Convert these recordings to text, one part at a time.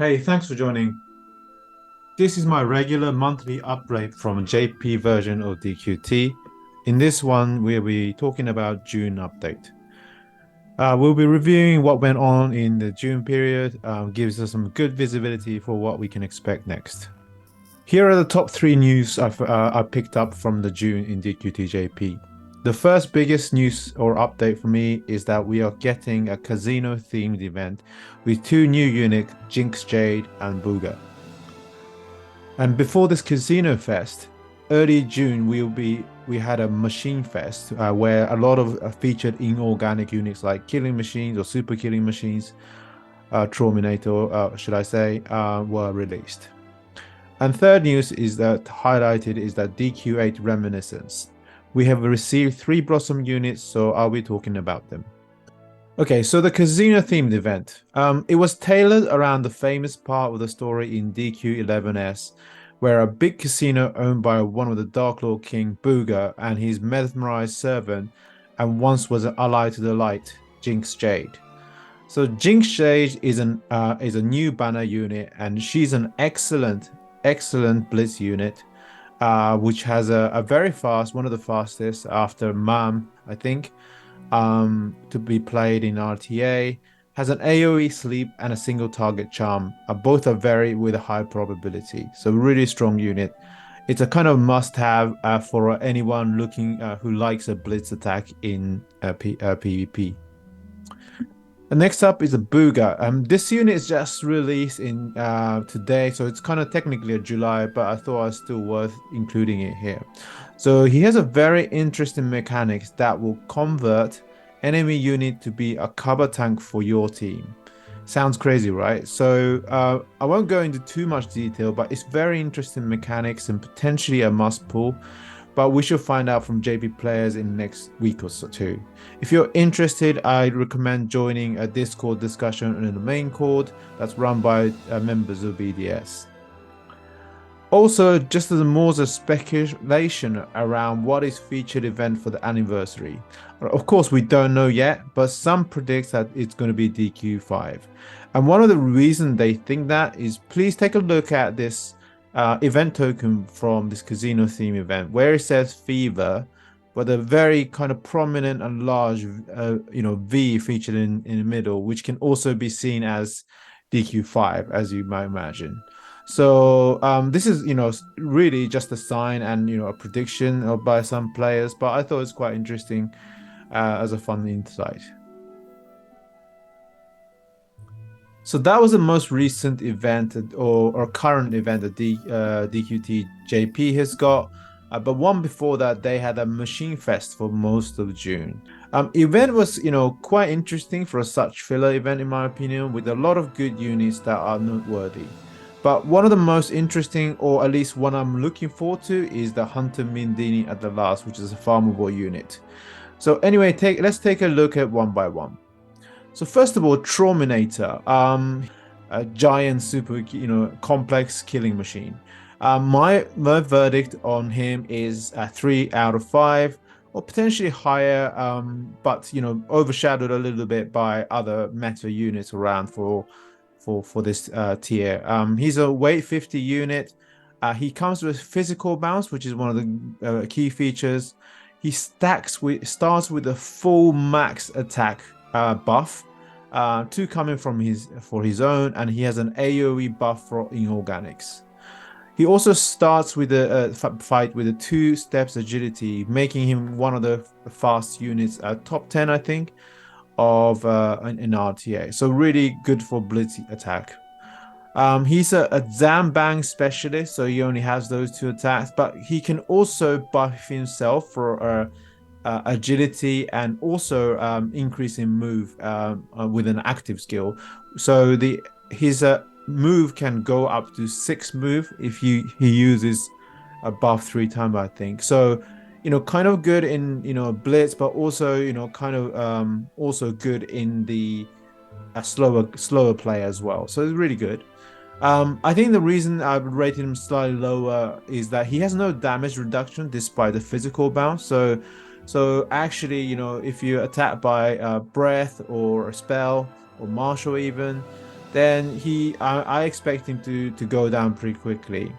Hey, thanks for joining. This is my regular monthly update from JP version of DQT. In this one, we'll be talking about June update. We'll be reviewing what went on in the June period, gives us some good visibility for what we can expect next. Here are the top three news I picked up from the June in DQT JP. The first biggest news or update for me is that we are getting a casino themed event with two new units, Jinx Jade and Booga. And before this casino fest, early June we had a machine fest where a lot of featured inorganic units like killing machines or super killing machines, Terminator, should I say, were released. And third news is that highlighted is that DQ8 Reminiscence. We have received 3 Blossom units, so I'll be talking about them. Okay, so the casino themed event. It was tailored around the famous part of the story in DQ11S, where a big casino owned by one of the Dark Lord King, Booga, and his mesmerized servant, and once was an ally to the light, Jinx Jade. So Jinx Jade is a new banner unit, and she's an excellent blitz unit, which has a very fast, one of the fastest after MAM, I think, to be played in RTA, has an AoE sleep and a single target charm. Both are very with a high probability. So really strong unit. It's a kind of must-have for anyone looking who likes a blitz attack in PvP. And next up is a Booga. This unit is just released in today, so it's kind of technically a July, but I thought it's still worth including it here. So he has a very interesting mechanics that will convert enemy unit to be a cover tank for your team. Sounds crazy, right? So I won't go into too much detail, but it's very interesting mechanics and potentially a must pull. But we should find out from JP players in the next week or so too. If you're interested, I recommend joining a Discord discussion in the main cord that's run by members of BDS. Also, just as more speculation around what is featured event for the anniversary. Of course, we don't know yet, but some predict that it's going to be DQ5. And one of the reasons they think that is, please take a look at this event token from this casino theme event where it says Fever, but a very kind of prominent and large, V featured in the middle, which can also be seen as DQ5, as you might imagine. So this is, really just a sign and, a prediction by some players, but I thought it's quite interesting as a fun insight. So that was the most recent event or current event that DQT JP has got. But one before that, they had a machine fest for most of June. Event was, quite interesting for such filler event, in my opinion, with a lot of good units that are noteworthy. But one of the most interesting, or at least one I'm looking forward to, is the Hunter Mindini at the last, which is a farmable unit. So anyway, let's take a look at one by one. So first of all, Terminator, a giant super, complex killing machine. My verdict on him is a 3 out of 5, or potentially higher, but overshadowed a little bit by other meta units around for this tier. He's a weight 50 unit. He comes with physical bounce, which is one of the key features. He starts with a full max attack buff, 2 coming from his own, and he has an AoE buff for inorganics. He also starts with a fight with a 2 steps agility, making him one of the fast units, top 10, I think, of in RTA. So really good for blitz attack. He's a Zambang specialist, so he only has those 2 attacks, but he can also buff himself for agility and also increase in move with an active skill. So his move can go up to 6 move if he uses a buff 3 times, I think. So kind of good in blitz, but also kind of also good in the slower play as well. So it's really good. I think the reason I've rated him slightly lower is that he has no damage reduction despite the physical bounce. So actually, if you're attacked by breath or a spell or martial even, then I expect him to go down pretty quickly.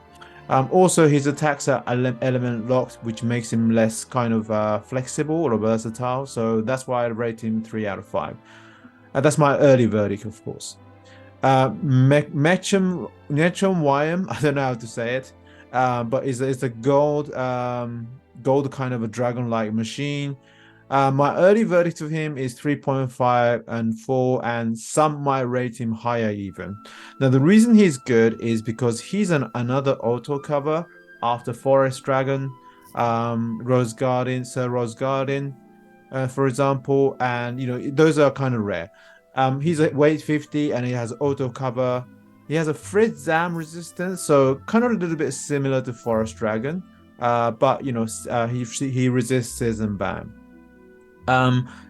Also, his attacks are element locked, which makes him less kind of flexible or versatile. So that's why I rate him 3 out of 5. That's my early verdict, of course. Mechan-o, I don't know how to say it, but it's a gold kind of a dragon-like machine. My early verdict of him is 3.5 and 4, and some might rate him higher even. Now, the reason he's good is because he's another auto cover after Forest Dragon, Rose Guardian, Sir Rose Guardian, for example, and those are kind of rare. He's at weight 50 and he has auto cover. He has a Fritz Zam resistance, so kind of a little bit similar to Forest Dragon, but he resists and bam.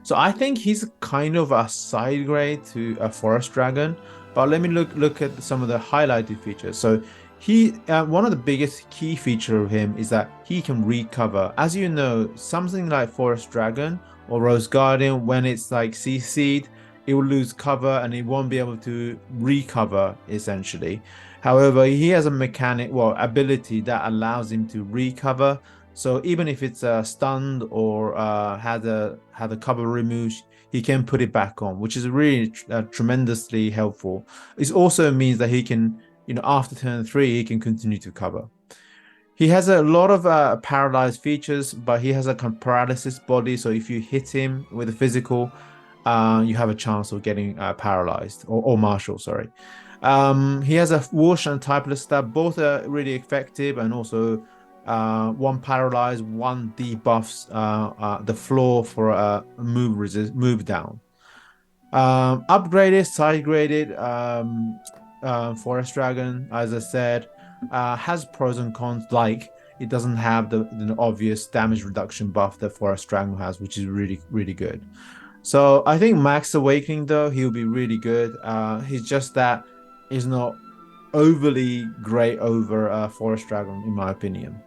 So I think he's kind of a side grade to a Forest Dragon, but let me look at some of the highlighted features. So he one of the biggest key feature of him is that he can recover. As you know, something like Forest Dragon or Rose Guardian, when it's like CC'd, it will lose cover and it won't be able to recover essentially. However, he has a ability that allows him to recover. So even if it's stunned or had a cover removed, he can put it back on, which is really tremendously helpful. It also means that he can, after turn 3, he can continue to cover. He has a lot of paralyzed features, but he has a paralysis body. So if you hit him with a physical, you have a chance of getting paralyzed or martial, sorry. He has a whoosh and typeless stab. Both are really effective, and also one paralyzed, one debuffs the floor for a move down. Upgraded, side graded, Forest Dragon, as I said, has pros and cons. Like it doesn't have the obvious damage reduction buff that Forest Dragon has, which is really, really good. So I think Max Awakening, though, he'll be really good. He's just that he's not overly great over Forest Dragon, in my opinion.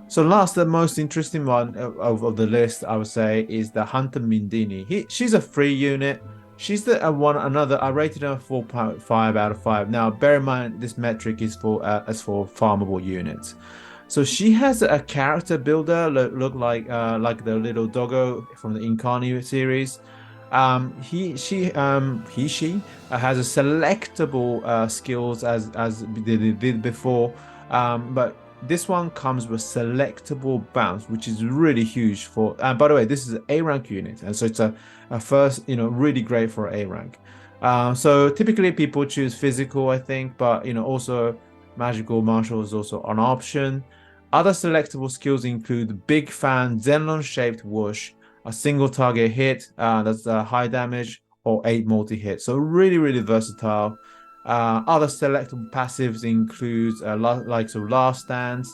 So last, the most interesting one of the list, I would say, is the Hunter Mindini. She's a free unit. She's the one another. I rated her 4.5 out of 5. Now, bear in mind this metric is for as for farmable units. So she has a character builder look like the little doggo from the Incarni series. She has a selectable skills as they did before, but this one comes with selectable bounce, which is really huge for. And by the way, this is an A rank unit, and so it's a first, really great for A rank. So typically people choose physical, I think, but also magical martial is also an option. Other selectable skills include Big Fan Zenlong shaped whoosh, a single target hit that's high damage, or 8 multi hits. So really, really versatile. Other selectable passives include likes of Last Stance,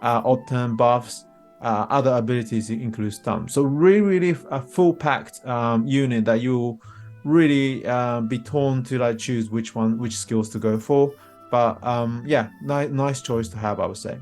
odd turn buffs. Other abilities include stun. So really, really a full packed unit that you'll really be torn to like choose which skills to go for. But yeah, nice choice to have, I would say.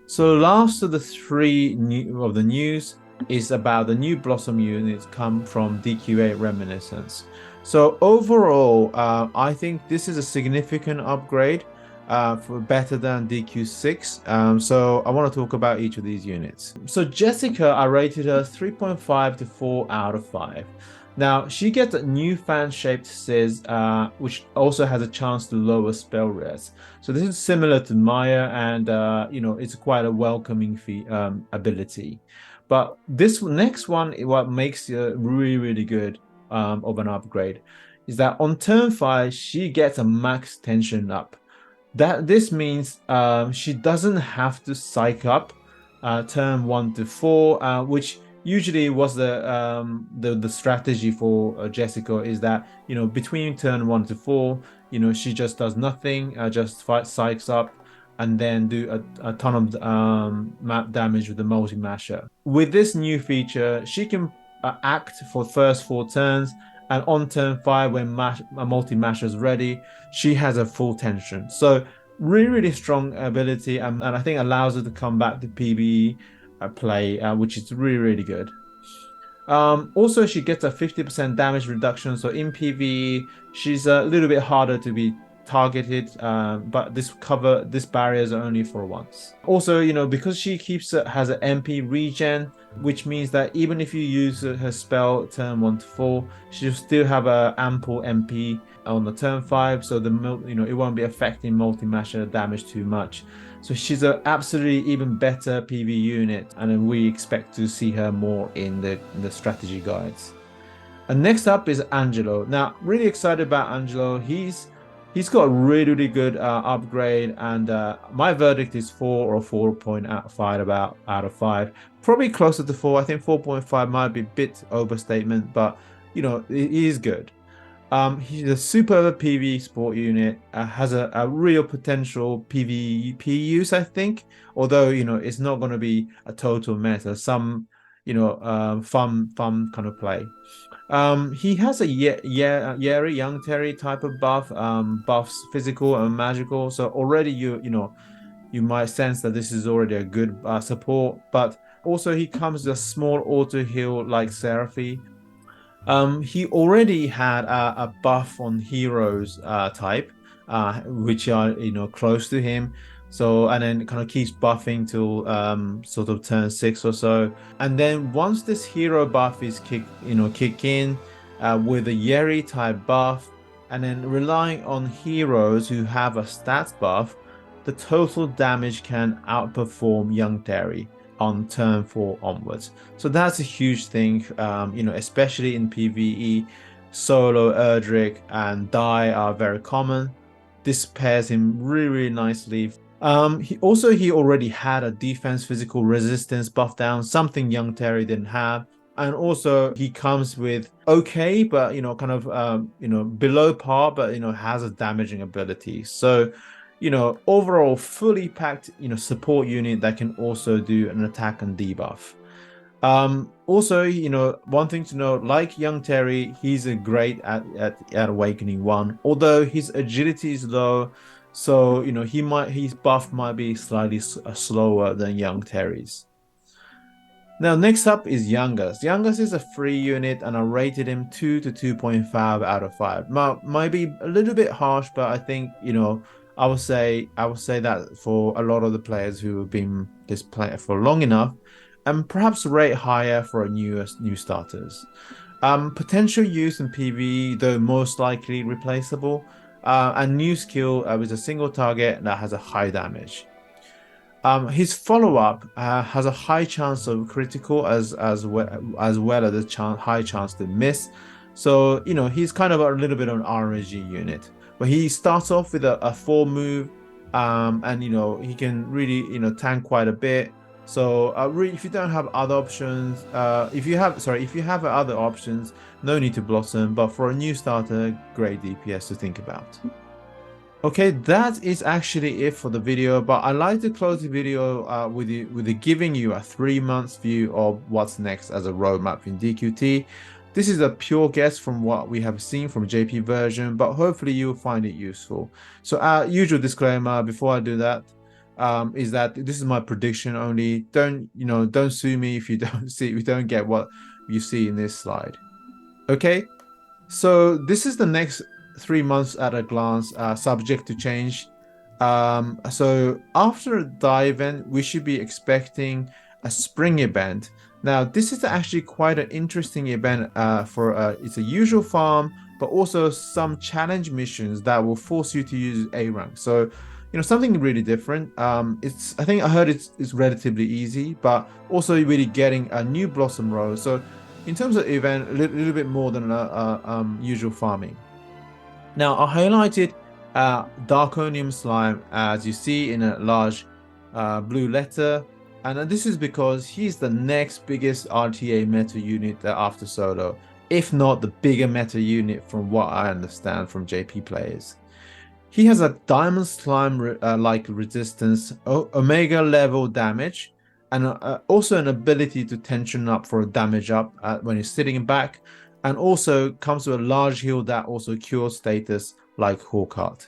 So last of the three of the news is about the new Blossom units come from DQA Reminiscence. So overall, I think this is a significant upgrade for better than DQ6. So I want to talk about each of these units. So Jessica, I rated her 3.5 to 4 out of 5. Now, she gets a new fan-shaped Sizz, which also has a chance to lower spell res. So this is similar to Maya, and it's quite a welcoming ability. But this next one, what makes it really, really good of an upgrade, is that on turn 5, she gets a max tension up. This means she doesn't have to psych up turn 1 to 4, which usually was the strategy for Jessica, is that between turn 1 to 4, she just does nothing, just psychs up and then do a ton of map damage with the multi masher. With this new feature, she can act for first 4 turns, and on turn 5 when a multi masher is ready, she has a full tension. So really, really strong ability, and I think allows her to come back to PvE play, which is really, really good. Also, she gets a 50% damage reduction. So in PvE, she's a little bit harder to be targeted, but this barriers are only for once. Also, because she has an MP regen, which means that even if you use her spell turn 1 to 4, she'll still have a ample MP on the turn 5, so it won't be affecting multi-masher damage too much. So she's an absolutely even better PV unit, and then we expect to see her more in the strategy guides. And next up is Angelo. Now, really excited about Angelo. He's got a really good upgrade, and my verdict is 4 or 4.5 out of 5. Probably closer to 4. I think 4.5 might be a bit overstatement, but it is good. He's a superb PvE sport unit, has a real potential PvP use, I think. Although, it's not going to be a total meta, some, fun kind of play. He has a Yeri Young Terry type of buff, buffs physical and magical. So already you might sense that this is already a good support, but also he comes with a small auto heal like Seraphy. He already had a buff on heroes type, which are close to him. So and then kind of keeps buffing till sort of turn 6 or so. And then once this hero buff is kick in with a Yeri type buff, and then relying on heroes who have a stats buff, the total damage can outperform Young Terry on turn 4 onwards. So that's a huge thing, especially in PvE. Solo, Erdrick, and Die are very common. This pairs him really nicely. He already had a defense physical resistance buff down, something Young Terry didn't have. And also he comes with okay, but kind of below par, but has a damaging ability. So overall fully packed, support unit that can also do an attack and debuff. Also, one thing to know, like Young Terry, he's a great at Awakening 1, although his agility is low, so his buff might be slightly slower than Young Terry's. Now, next up is Youngest. Youngest is a free unit, and I rated him 2 to 2.5 out of 5. Might be a little bit harsh, but I think I would say that for a lot of the players who have been this player for long enough, and perhaps rate higher for new starters. Potential use in PvE, though most likely replaceable, and new skill with a single target that has a high damage. His follow-up has a high chance of critical as well as a high chance to miss. So he's kind of a little bit of an RNG unit, but he starts off with a 4 move, and he can really tank quite a bit. So if you don't have other options, if you have other options, no need to blossom. But for a new starter, great DPS to think about. Okay, that is actually it for the video, but I like to close the video with giving you a 3 months view of what's next as a roadmap in DQT. This is a pure guess from what we have seen from JP version, but hopefully you'll find it useful. So our usual disclaimer before I do that is that this is my prediction only. Don't sue me if you don't get what you see in this slide. Okay, so this is the next 3 months at a glance, subject to change. So after the event, we should be expecting a spring event. Now, this is actually quite an interesting event it's a usual farm, but also some challenge missions that will force you to use A rank. So, something really different. I think I heard it's relatively easy, but also really getting a new Blossom Rose. So in terms of event, a little bit more than usual farming. Now, I highlighted Darkonium Slime, as you see in a large blue letter, and this is because he's the next biggest RTA meta unit after Solo, if not the bigger meta unit from what I understand from JP players. He has a Diamond Slime like resistance, Omega level damage, and also an ability to tension up for a damage up when he's sitting back, and also comes with a large heal that also cures status like Hawkheart.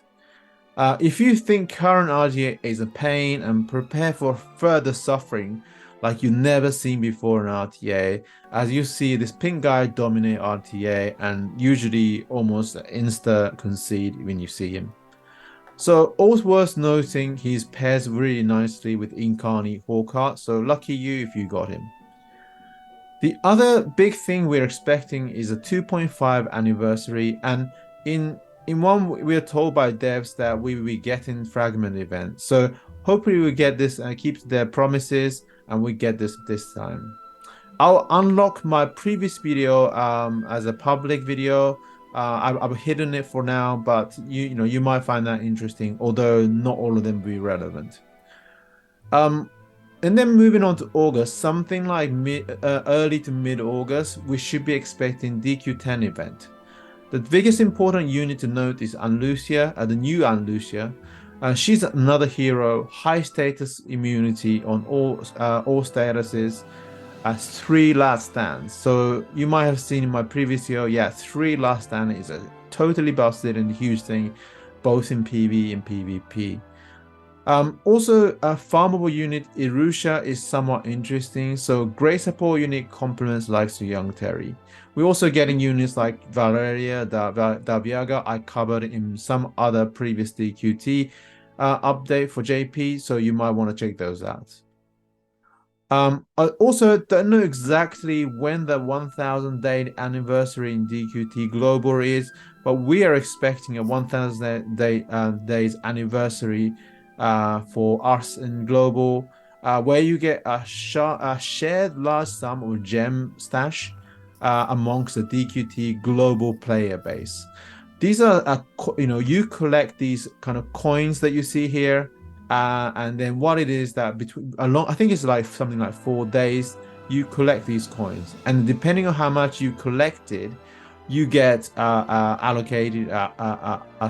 If you think current RTA is a pain and prepare for further suffering, like you've never seen before in RTA. As you see, this pink guy dominate RTA and usually almost insta concede when you see him. So also worth noting, he pairs really nicely with Incarni Hawkheart, so lucky you if you got him. The other big thing we're expecting is a 2.5 anniversary, and in one we are told by devs that we will be getting fragment event. So hopefully we get this and keep their promises, and we get this time. I'll unlock my previous video as a public video. I've hidden it for now, but you might find that interesting, although not all of them will be relevant. And then moving on to August, something like early to mid-August, we should be expecting DQ10 event. The biggest important unit to note is Anlucia, the new Anlucia. She's another hero, high status immunity on all statuses. 3 last stands. So you might have seen in my previous video, yeah, 3 last stand is a totally busted and huge thing, both in PV and PvP. Also, a farmable unit, Irusha, is somewhat interesting. So great support unit complements likes to Young Terry. We're also getting units like Valeria Daviaga I covered in some other previous DQT update for JP, so you might want to check those out. I also don't know exactly when the 1000-day anniversary in DQT Global is, but we are expecting a 1000 days anniversary for us in Global, where you get a shared large sum of gem stash amongst the DQT Global player base. These are, you collect these kind of coins that you see here. And then what it is that I think it's like something like 4 days, you collect these coins, and depending on how much you collected, you get allocated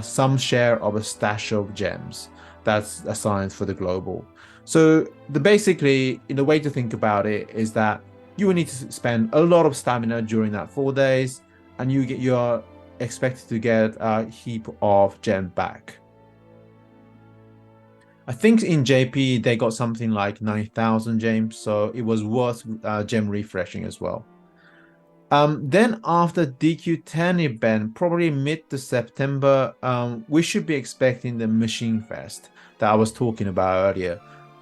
some share of a stash of gems that's assigned for the global. So basically, the way to think about it is that you will need to spend a lot of stamina during that 4 days, and you're expected to get a heap of gem back. I think in JP they got something like 9,000 gems, so it was worth gem refreshing as well. Then after DQ10 event, probably mid to September, we should be expecting the Machine Fest that I was talking about earlier.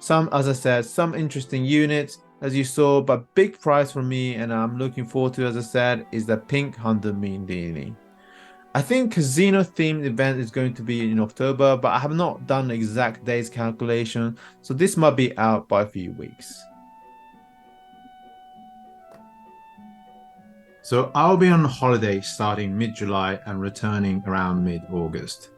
As I said, some interesting units as you saw, but big prize for me and I'm looking forward to, as I said, is the Pink 100 Mini. I think casino themed event is going to be in October, but I have not done the exact days calculation, so this might be out by a few weeks. So I'll be on holiday starting mid-July and returning around mid-August.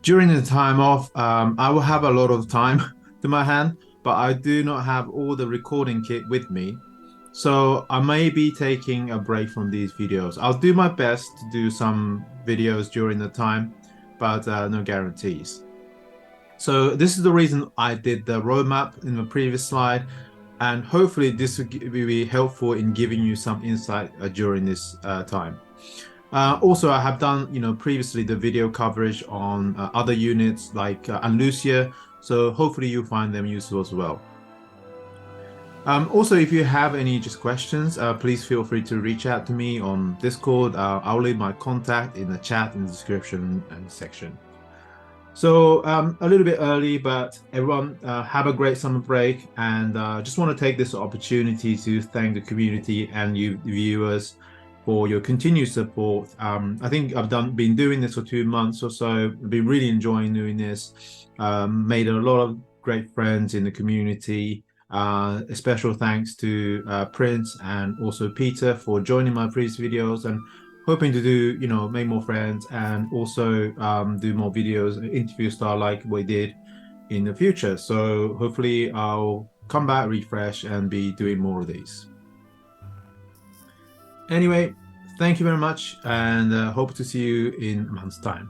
During the time off, I will have a lot of time to my hand, but I do not have all the recording kit with me. So I may be taking a break from these videos. I'll do my best to do some videos during the time, but no guarantees. So this is the reason I did the roadmap in the previous slide, and hopefully this will be helpful in giving you some insight during this time. Also, I have done, previously the video coverage on other units like Anlucia, so hopefully you'll find them useful as well. Also, if you have any questions, please feel free to reach out to me on Discord. I'll leave my contact in the chat in the description section. So a little bit early, but everyone have a great summer break, and just want to take this opportunity to thank the community and you viewers for your continued support. I think I've been doing this for 2 months or so. I've been really enjoying doing this. Made a lot of great friends in the community. A special thanks to Prince and also Peter for joining my previous videos, and hoping to do, make more friends and also do more videos, interview style like we did in the future. So hopefully I'll come back, refresh, and be doing more of these. Anyway, thank you very much, and hope to see you in a month's time.